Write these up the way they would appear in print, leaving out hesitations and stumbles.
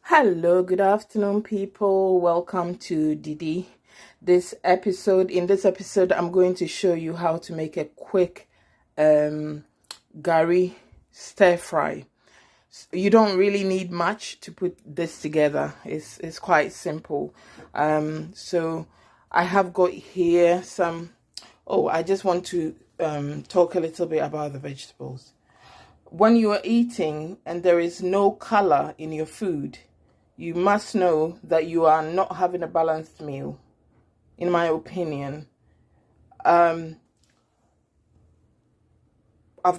Hello, good afternoon, people. Welcome to Didi. In this episode, I'm going to show you how to make a quick Gari stir fry. You don't really need much to put this together. It's quite simple. So I have got here some. Oh, I just want to talk a little bit about the vegetables. When you are eating and there is no color in your food, you must know that you are not having a balanced meal, in my opinion. I've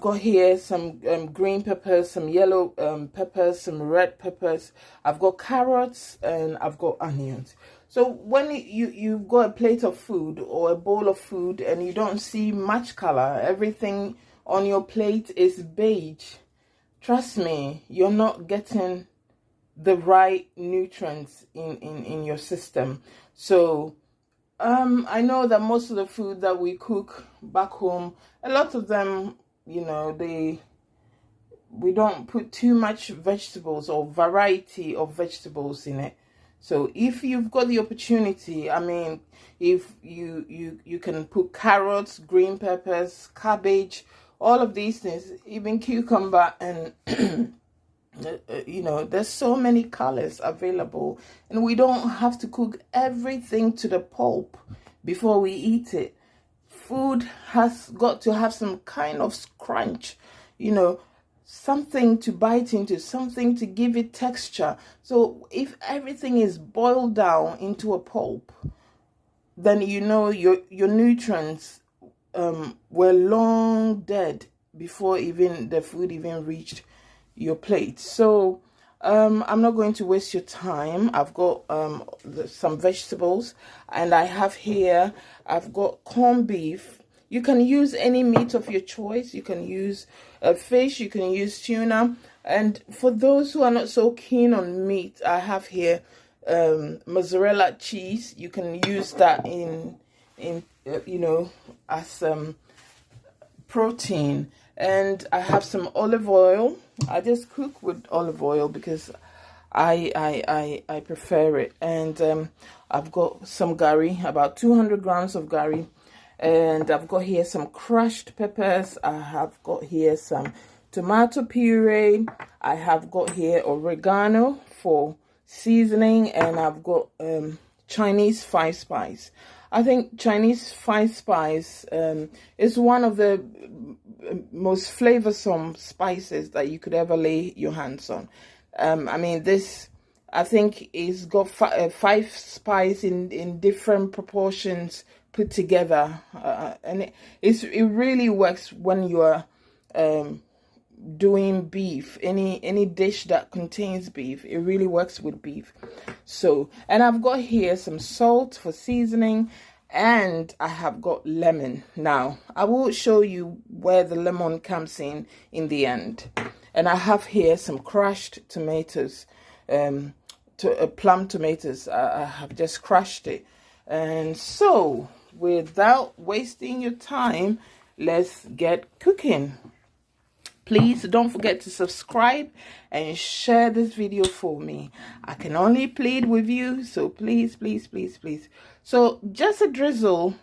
got here some green peppers, some yellow peppers, some red peppers. I've got carrots and I've got onions. So when you've got a plate of food or a bowl of food and you don't see much color, everything on your plate is beige, trust me, you're not getting the right nutrients in your system. So I know that most of the food that we cook back home, a lot of them, we don't put too much vegetables or variety of vegetables in it. So if you've got the opportunity, I mean, if you can put carrots, green peppers, cabbage, all of these things, even cucumber and there's so many colors available, and we don't have to cook everything to the pulp before we eat it. Food has got to have some kind of crunch, something to bite into, something to give it texture. So if everything is boiled down into a pulp, then your nutrients were long dead before even the food even reached your plate. So I'm not going to waste your time. I've got some vegetables, and I've got corned beef. You can use any meat of your choice. You can use fish, you can use tuna, and for those who are not so keen on meat, I have here mozzarella cheese. You can use that as protein. And I have some olive oil. I just cook with olive oil because I prefer it. And I've got some Gari, about 200 grams of Gari. And I've got here some crushed peppers. I have got here some tomato puree. I have got here oregano for seasoning. And I've got Chinese 5-spice. I think Chinese 5-spice is one of the most flavorsome spices that you could ever lay your hands on. I mean, this, I think, is got 5 spice in different proportions put together, and it really works when you are doing beef. Any dish that contains beef, it really works with beef. So, and I've got here some salt for seasoning, and I have got lemon. Now I will show you where the lemon comes in the end. And I have here some crushed tomatoes, plum tomatoes. I have just crushed it. And so without wasting your time, let's get cooking. Please don't forget to subscribe and share this video for me. I can only plead with you, so please, please, please, please. So just a drizzle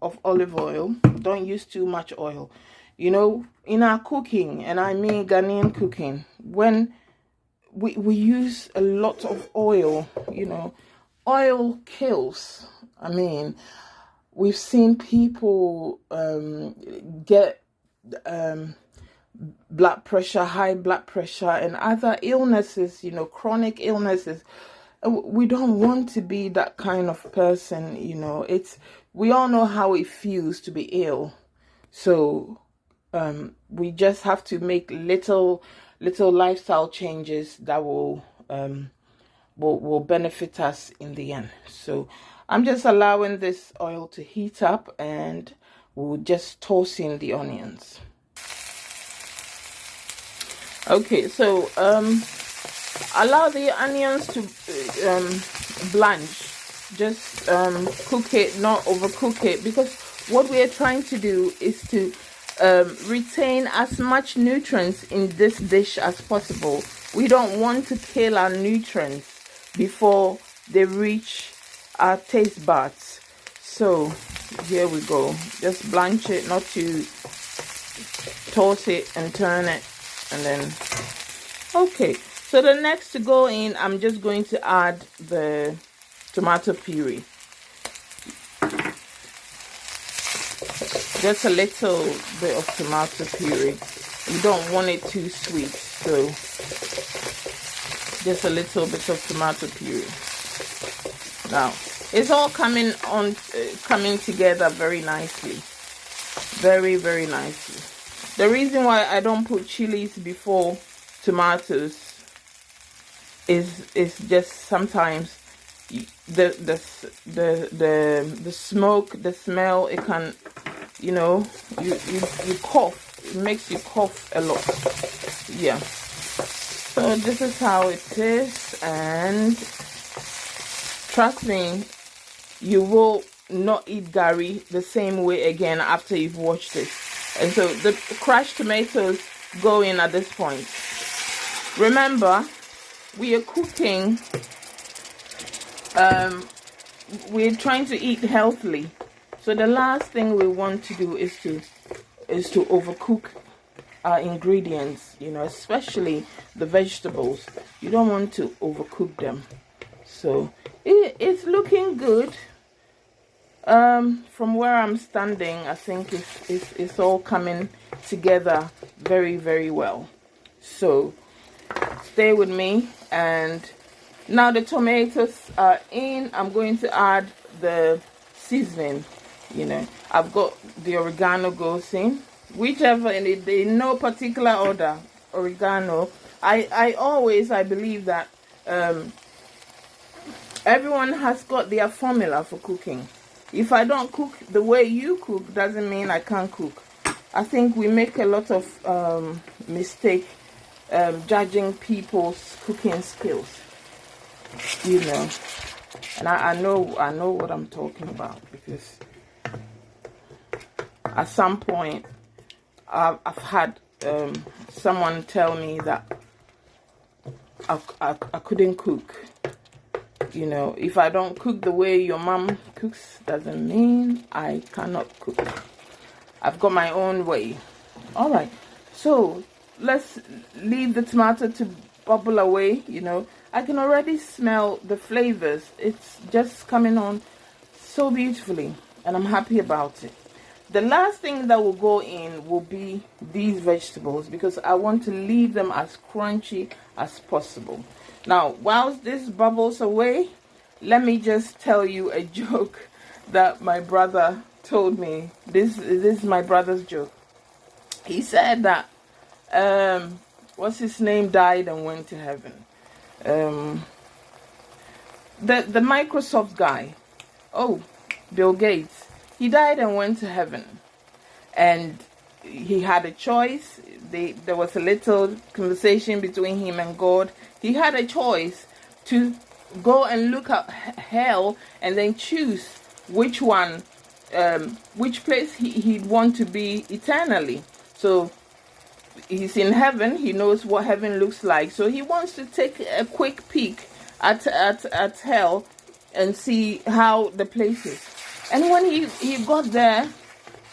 of olive oil. Don't use too much oil. In our cooking, and I mean Ghanaian cooking, when we use a lot of oil, oil kills. I mean, we've seen people get blood pressure, high blood pressure, and other illnesses, chronic illnesses. We don't want to be that kind of person. We all know how it feels to be ill. So we just have to make little lifestyle changes that will benefit us in the end. So I'm just allowing this oil to heat up, and we'll just toss in the onions. Okay, so allow the onions to blanch. Just cook it, not overcook it, because what we are trying to do is to retain as much nutrients in this dish as possible We don't want to kill our nutrients before they reach our taste buds. So here we go. Just blanch it, not to toss it and turn it, and then okay. So the next to go in, I'm just going to add the tomato puree. Just a little bit of tomato puree. You don't want it too sweet, so just a little bit of tomato puree. Now it's all coming together very nicely, very nicely. The reason why I don't put chilies before tomatoes is just sometimes the smoke, the smell, it can, you know, you cough. It makes you cough a lot. Yeah. So this is how it is, and trust me, you will not eat Gari the same way again after you've watched it. And so the crushed tomatoes go in at this point. Remember, we are cooking, we're trying to eat healthily. So the last thing we want to do is to overcook our ingredients, you know, especially the vegetables. You don't want to overcook them. So it's looking good. From where I'm standing, I think it's all coming together very well. So stay with me. And now the tomatoes are in. I'm going to add the seasoning. You know, I've got the oregano goes in, whichever, in no particular order. Oregano. I believe that everyone has got their formula for cooking. If I don't cook the way you cook, doesn't mean I can't cook. I think we make a lot of mistake judging people's cooking skills, you know. And I know what I'm talking about, because at some point I've had someone tell me that I couldn't cook. You know, if I don't cook the way your mom cooks, doesn't mean I cannot cook. I've got my own way. All right, so let's leave the tomato to bubble away. You know, I can already smell the flavors. It's just coming on so beautifully, and I'm happy about it. The last thing that will go in will be these vegetables, because I want to leave them as crunchy as possible. Now, whilst this bubbles away, let me just tell you a joke that my brother told me. This is my brother's joke. He said that what's his name died and went to heaven. The Microsoft guy, Bill Gates, he died and went to heaven, and he had a choice. There was a little conversation between him and God. He had a choice to go and look at hell and then choose which one, which place he'd want to be eternally. So he's in heaven. He knows what heaven looks like. So he wants to take a quick peek at hell and see how the place is. And when he got there,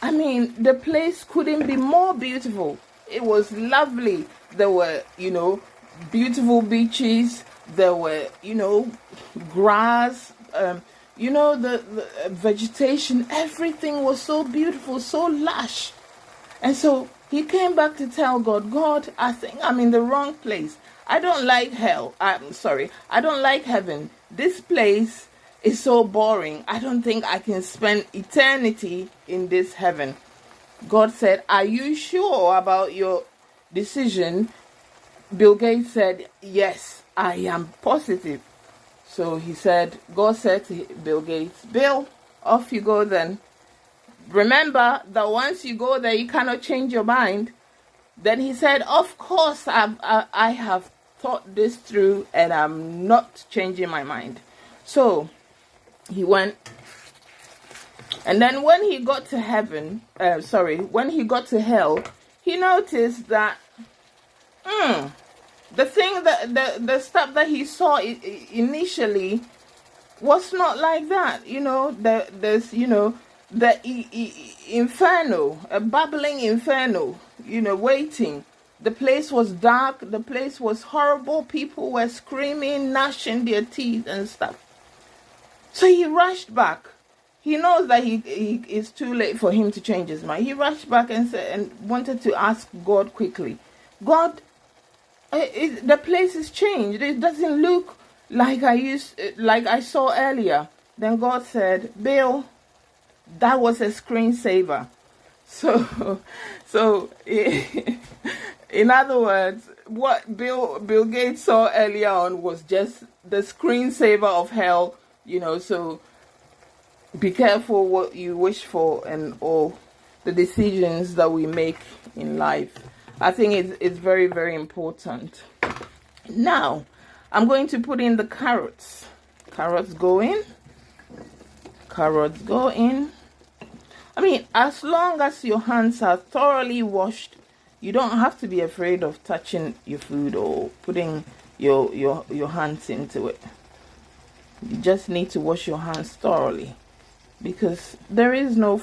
I mean, the place couldn't be more beautiful. It was lovely. There were, you know, beautiful beaches. There were, you know, grass, you know, the vegetation. Everything was so beautiful, so lush. And so he came back to tell God, God, I think I'm in the wrong place. I don't like hell. I'm sorry. I don't like heaven. This place is so boring. I don't think I can spend eternity in this heaven. God said, are you sure about your decision? Bill Gates said, yes, I am positive. So he said, God said to Bill Gates, Bill, off you go then. Remember that once you go there, you cannot change your mind. Then he said, of course, I have thought this through and I'm not changing my mind. So he went. And then when he got to heaven, when he got to hell, he noticed that the thing that the stuff that he saw initially was not like that. You know, there's, you know, the inferno, a bubbling inferno, you know, waiting. The place was dark, the place was horrible, people were screaming, gnashing their teeth and stuff. So he rushed back. He knows that it's too late for him to change his mind. He rushed back and said, and wanted to ask God quickly, God, the place is changed. It doesn't look like I saw earlier. Then God said, Bill, that was a screensaver. So in other words, what Bill Gates saw earlier on was just the screensaver of hell, you know. So be careful what you wish for and all the decisions that we make in life. I think it's very, very important. Now, I'm going to put in the carrots. Carrots go in. Carrots go in. I mean, as long as your hands are thoroughly washed, you don't have to be afraid of touching your food or putting your hands into it. You just need to wash your hands thoroughly, because there is no